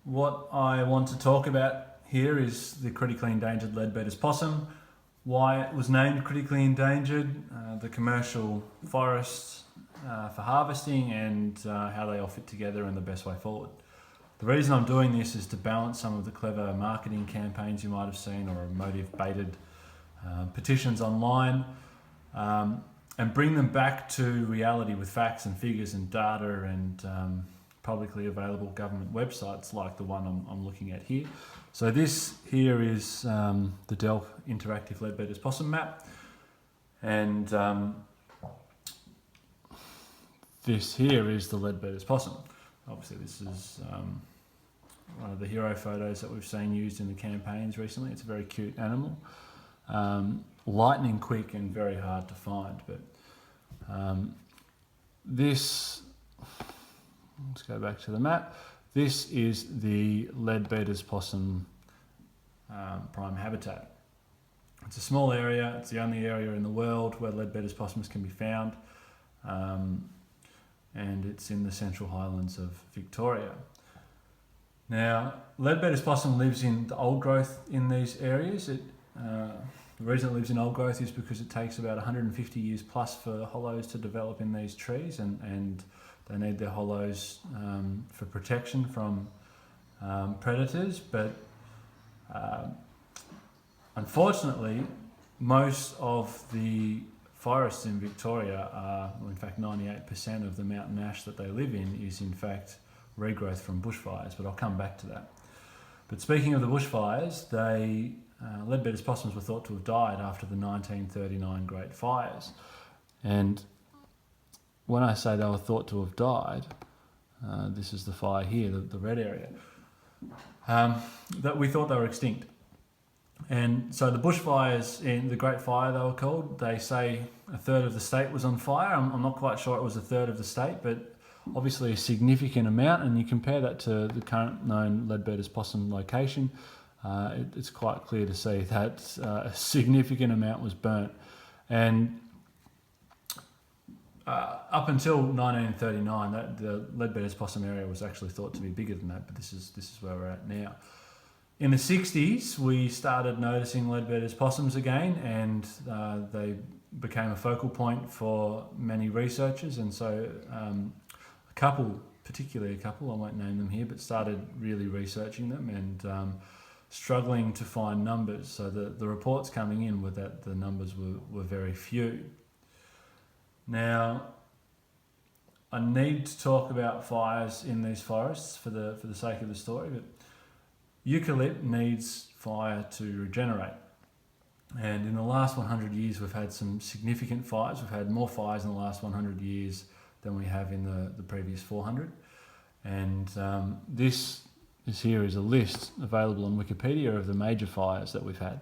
What I want to talk about here is the critically endangered Leadbeaters possum, why it was named critically endangered, the commercial forests for harvesting, and how they all fit together and the best way forward. The reason I'm doing this is to balance some of the clever marketing campaigns you might have seen or motive-baited petitions online, and bring them back to reality with facts and figures and data and publicly available government websites like the one I'm looking at here. So this here is the Delp Interactive Leadbeaters Possum Map, and this here is the Leadbeaters Possum. Obviously this is one of the hero photos that we've seen used in the campaigns recently. It's a very cute animal, lightning quick and very hard to find. But this, let's go back to the map. This is the Leadbeaters Possum prime habitat. It's a small area. It's the only area in the world where Leadbeaters possums can be found, and it's in the Central Highlands of Victoria. Now, Leadbeaters possum lives in the old growth in these areas. The reason it lives in old growth is because it takes about 150 years plus for hollows to develop in these trees, and they need their hollows for protection from predators. But unfortunately, most of the forests in Victoria are, well, in fact 98% of the mountain ash that they live in is in fact regrowth from bushfires, but I'll come back to that. But speaking of the bushfires, Leadbeaters possums were thought to have died after the 1939 Great Fires. And when I say they were thought to have died, this is the fire here, the red area, that we thought they were extinct. And so the bushfires in the Great Fire, they were called, they say a third of the state was on fire. I'm not quite sure it was a third of the state, but obviously a significant amount. And you compare that to the current known Leadbeaters possum location, it's quite clear to see that a significant amount was burnt. And up until 1939, the Leadbeaters possum area was actually thought to be bigger than that, but this is where we're at now. In the 60s, we started noticing Leadbeaters possums again, and they became a focal point for many researchers. And so particularly a couple, I won't name them here, but started really researching them and struggling to find numbers. So the reports coming in were that the numbers were very few. Now, I need to talk about fires in these forests for the sake of the story, but eucalypt needs fire to regenerate. And in the last 100 years, we've had some significant fires. We've had more fires in the last 100 years than we have in the previous 400. And this here is a list available on Wikipedia of the major fires that we've had.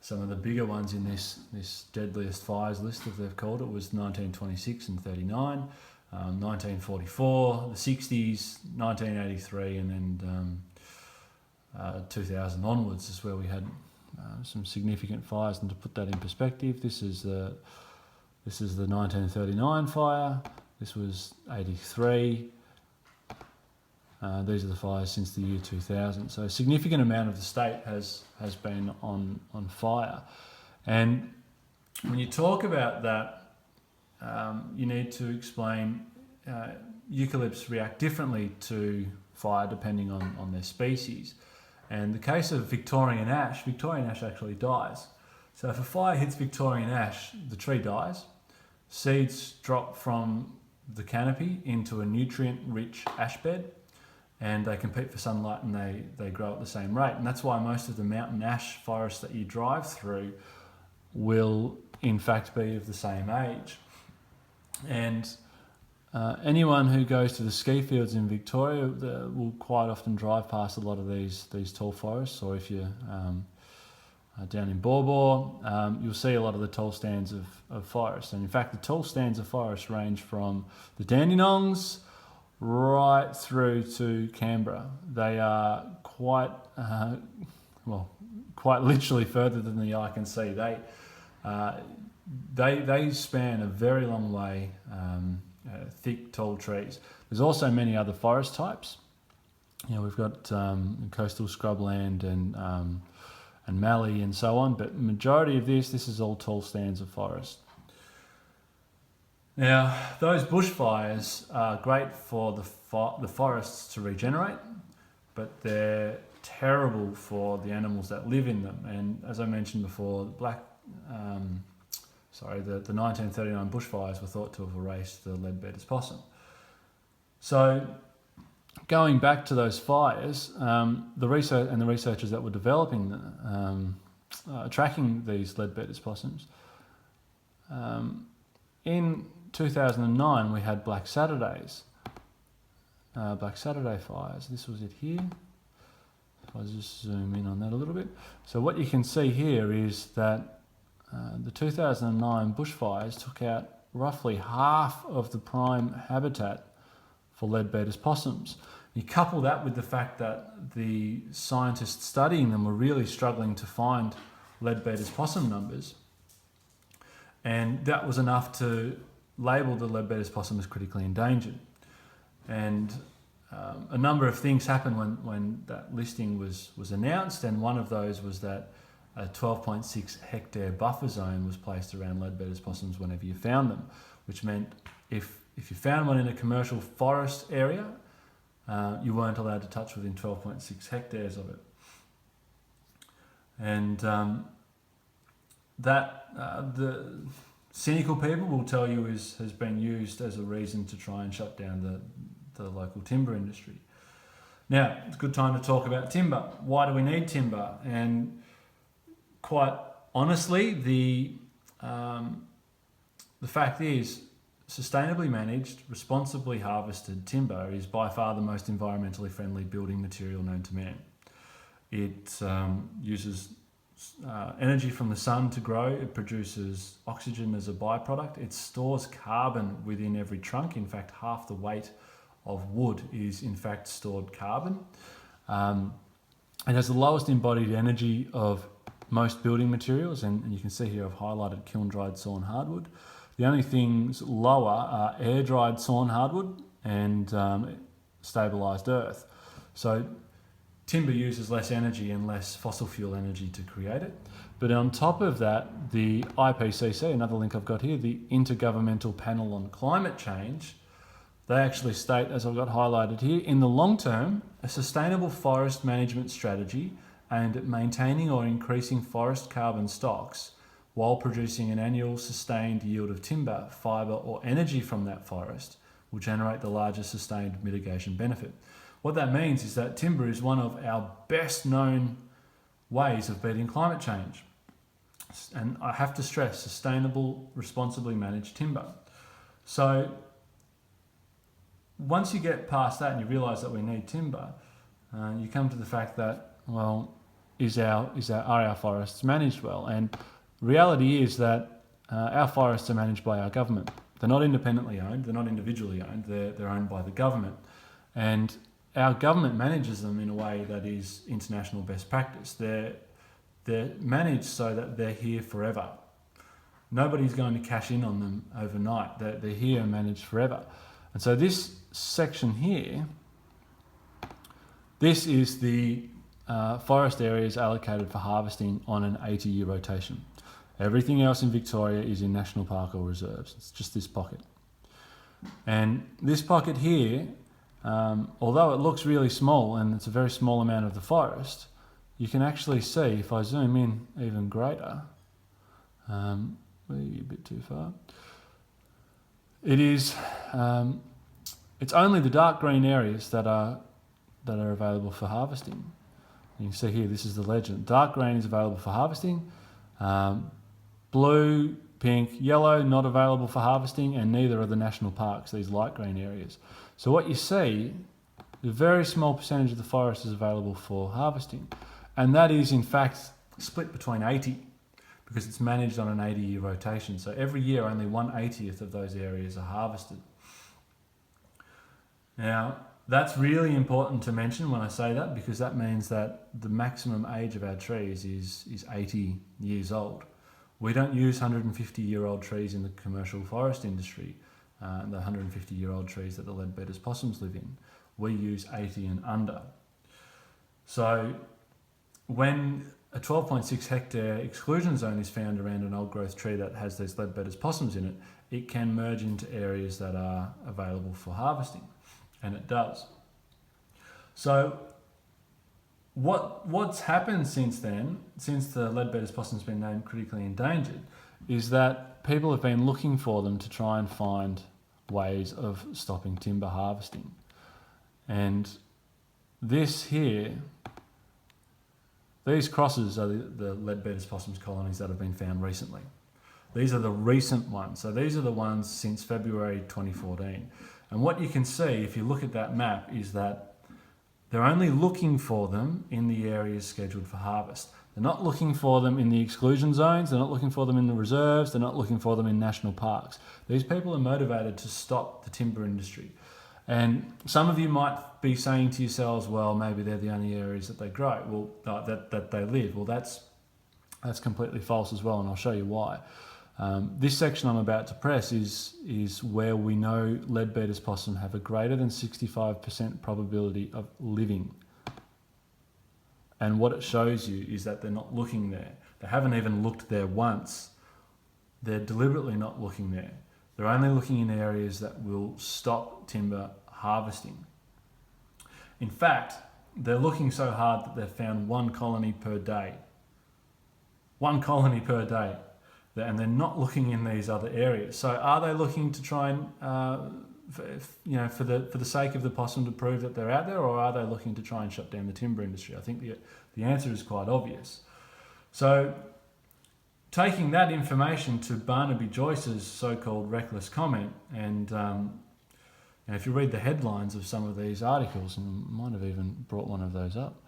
Some of the bigger ones in this deadliest fires list, as they've called it, was 1926 and 39, 1944, the 60s, 1983, and then 2000 onwards is where we had some significant fires. And to put that in perspective, this is the 1939 fire. This was 83. These are the fires since the year 2000. So a significant amount of the state has been on fire. And when you talk about that, you need to explain eucalypts react differently to fire depending on their species. And the case of Victorian ash actually dies. So if a fire hits Victorian ash, the tree dies. Seeds drop from the canopy into a nutrient-rich ash bed, and they compete for sunlight and they grow at the same rate. And that's why most of the mountain ash forests that you drive through will in fact be of the same age. And anyone who goes to the ski fields in Victoria will quite often drive past a lot of these tall forests, or if you're down in Bawbaw, you'll see a lot of the tall stands of forest. And in fact, the tall stands of forest range from the Dandenongs right through to Canberra. They are quite literally further than the eye can see. They span a very long way, thick, tall trees. There's also many other forest types. we've got coastal scrubland and mallee and so on, but majority of this is all tall stands of forest. Now, those bushfires are great for the forests to regenerate, but they're terrible for the animals that live in them. And as I mentioned before, the 1939 bushfires were thought to have erased the Leadbeaters possum. So, going back to those fires, the researchers that were developing tracking these Leadbeaters possums, in 2009 we had Black Saturday fires. This was it here. If I just zoom in on that a little bit. So what you can see here is that the 2009 bushfires took out roughly half of the prime habitat for Leadbeaters possums. You couple that with the fact that the scientists studying them were really struggling to find Leadbeaters possum numbers, and that was enough to label the Leadbeaters possum as critically endangered. And a number of things happened when that listing was announced, and one of those was that a 12.6 hectare buffer zone was placed around Leadbeaters possums whenever you found them, which meant if you found one in a commercial forest area, you weren't allowed to touch within 12.6 hectares of it. And the cynical people will tell you has been used as a reason to try and shut down the local timber industry. Now, it's a good time to talk about timber. Why do we need timber? And quite honestly, the fact is, sustainably managed, responsibly harvested timber is by far the most environmentally friendly building material known to man. It uses energy from the sun to grow. It produces oxygen as a byproduct. It stores carbon within every trunk. In fact, half the weight of wood is in fact stored carbon. It has the lowest embodied energy of most building materials, and you can see here I've highlighted kiln-dried sawn hardwood. The only things lower are air-dried sawn hardwood and stabilised earth. So timber uses less energy and less fossil fuel energy to create it. But on top of that, the IPCC, another link I've got here, the Intergovernmental Panel on Climate Change, they actually state, as I've got highlighted here, in the long term, a sustainable forest management strategy aimed at maintaining or increasing forest carbon stocks while producing an annual sustained yield of timber, fibre or energy from that forest will generate the largest sustained mitigation benefit. What that means is that timber is one of our best known ways of beating climate change. And I have to stress, sustainable, responsibly managed timber. So once you get past that and you realise that we need timber, you come to the fact that, well, are our forests managed well? And reality is that our forests are managed by our government. They're not independently owned, they're not individually owned, they're owned by the government. And our government manages them in a way that is international best practice. They're managed so that they're here forever. Nobody's going to cash in on them overnight. They're here and managed forever. And so this section here, this is the forest areas allocated for harvesting on an 80-year rotation. Everything else in Victoria is in national park or reserves. It's just this pocket. And this pocket here, although it looks really small and it's a very small amount of the forest, you can actually see, if I zoom in even greater, maybe a bit too far, it is, it's only the dark green areas that are available for harvesting. You can see here, this is the legend. Dark green is available for harvesting. Blue, pink, yellow, not available for harvesting, and neither are the national parks, these light green areas. So what you see, a very small percentage of the forest is available for harvesting. And that is in fact split between 80, because it's managed on an 80-year rotation. So every year only 1/80th of those areas are harvested. Now, that's really important to mention when I say that, because that means that the maximum age of our trees is 80 years old. We don't use 150-year-old trees in the commercial forest industry, the 150-year-old trees that the Leadbeaters possums live in. We use 80 and under. So when a 12.6 hectare exclusion zone is found around an old growth tree that has these Leadbeaters possums in it, it can merge into areas that are available for harvesting, and it does. So what's happened since then, since the Leadbeaters possum's been named critically endangered, is that people have been looking for them to try and find ways of stopping timber harvesting. And this here, these crosses are the Leadbeaters possums colonies that have been found recently. These are the recent ones. So these are the ones since February 2014. And what you can see if you look at that map is that they're only looking for them in the areas scheduled for harvest. They're not looking for them in the exclusion zones. They're not looking for them in the reserves. They're not looking for them in national parks. These people are motivated to stop the timber industry. And some of you might be saying to yourselves, well, maybe they're the only areas that they grow, that they live. Well, that's completely false as well, and I'll show you why. This section I'm about to press is where we know Leadbeaters possum have a greater than 65% probability of living. And what it shows you is that they're not looking there. They haven't even looked there once. They're deliberately not looking there. They're only looking in areas that will stop timber harvesting. In fact, they're looking so hard that they've found one colony per day. One colony per day. And they're not looking in these other areas. So are they looking to try and, for the sake of the possum to prove that they're out there, or are they looking to try and shut down the timber industry? I think the answer is quite obvious. So taking that information to Barnaby Joyce's so-called reckless comment, and if you read the headlines of some of these articles, and I might have even brought one of those up,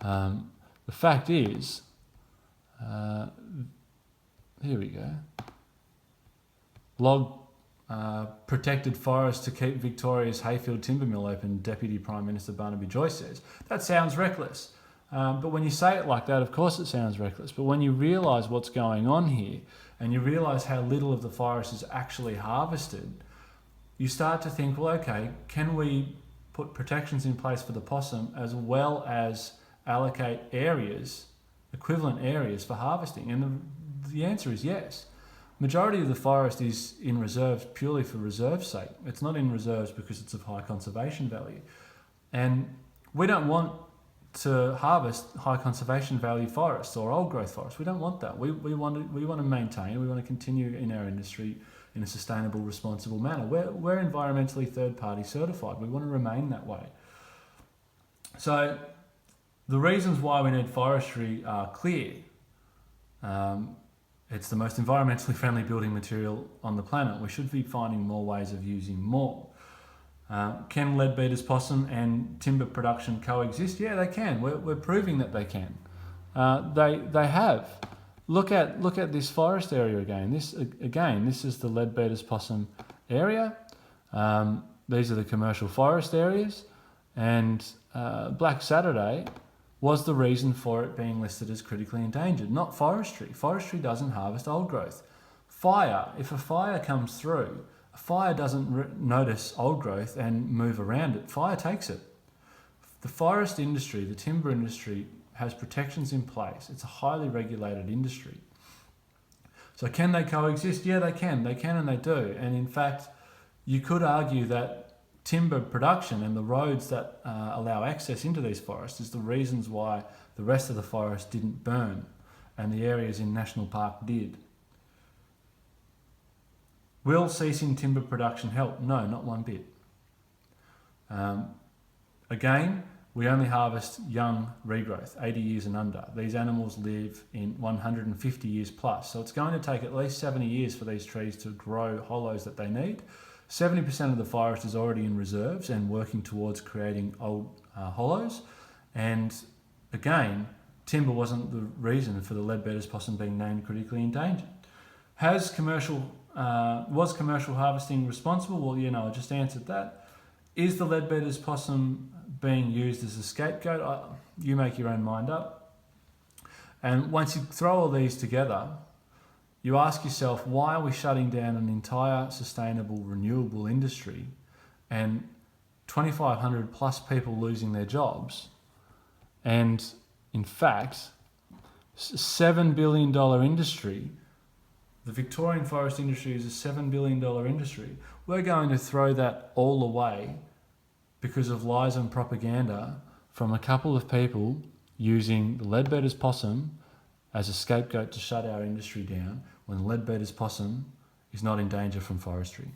the fact is, here we go. Log protected forest to keep Victoria's Hayfield timber mill open, Deputy Prime Minister Barnaby Joyce says. That sounds reckless. But when you say it like that, of course it sounds reckless. But when you realise what's going on here, and you realise how little of the forest is actually harvested, you start to think, well, okay, can we put protections in place for the possum as well as allocate areas, equivalent areas for harvesting? And the answer is yes. Majority of the forest is in reserves purely for reserve's sake. It's not in reserves because it's of high conservation value. And we don't want to harvest high conservation value forests or old growth forests. We don't want that. We want to maintain, we want to continue in our industry in a sustainable, responsible manner. We're environmentally third-party certified. We want to remain that way. So the reasons why we need forestry are clear. It's the most environmentally friendly building material on the planet. We should be finding more ways of using more. Can Leadbeaters possum and timber production coexist? Yeah, they can. We're proving that they can. They have. Look at this forest area again. This is the Leadbeaters possum area. These are the commercial forest areas, and Black Saturday was the reason for it being listed as critically endangered, not forestry. Forestry doesn't harvest old growth. Fire, if a fire comes through, a fire doesn't notice old growth and move around it. Fire takes it. The forest industry, the timber industry, has protections in place. It's a highly regulated industry. So can they coexist? Yeah, they can. They can and they do. And in fact, you could argue that timber production and the roads that allow access into these forests is the reasons why the rest of the forest didn't burn and the areas in National Park did. Will ceasing timber production help? No, not one bit. Again, we only harvest young regrowth, 80 years and under. These animals live in 150 years plus. So it's going to take at least 70 years for these trees to grow hollows that they need. 70% of the forest is already in reserves and working towards creating old hollows. And again, timber wasn't the reason for the Leadbeaters possum being named critically endangered. Was commercial harvesting responsible? Well, I just answered that. Is the Leadbeaters possum being used as a scapegoat? You make your own mind up. And once you throw all these together, you ask yourself, why are we shutting down an entire sustainable, renewable industry and 2,500 plus people losing their jobs. And in fact, $7 billion industry, the Victorian forest industry is a $7 billion industry. We're going to throw that all away because of lies and propaganda from a couple of people using the Leadbeaters possum as a scapegoat to shut our industry down, when the Leadbeaters possum is not in danger from forestry.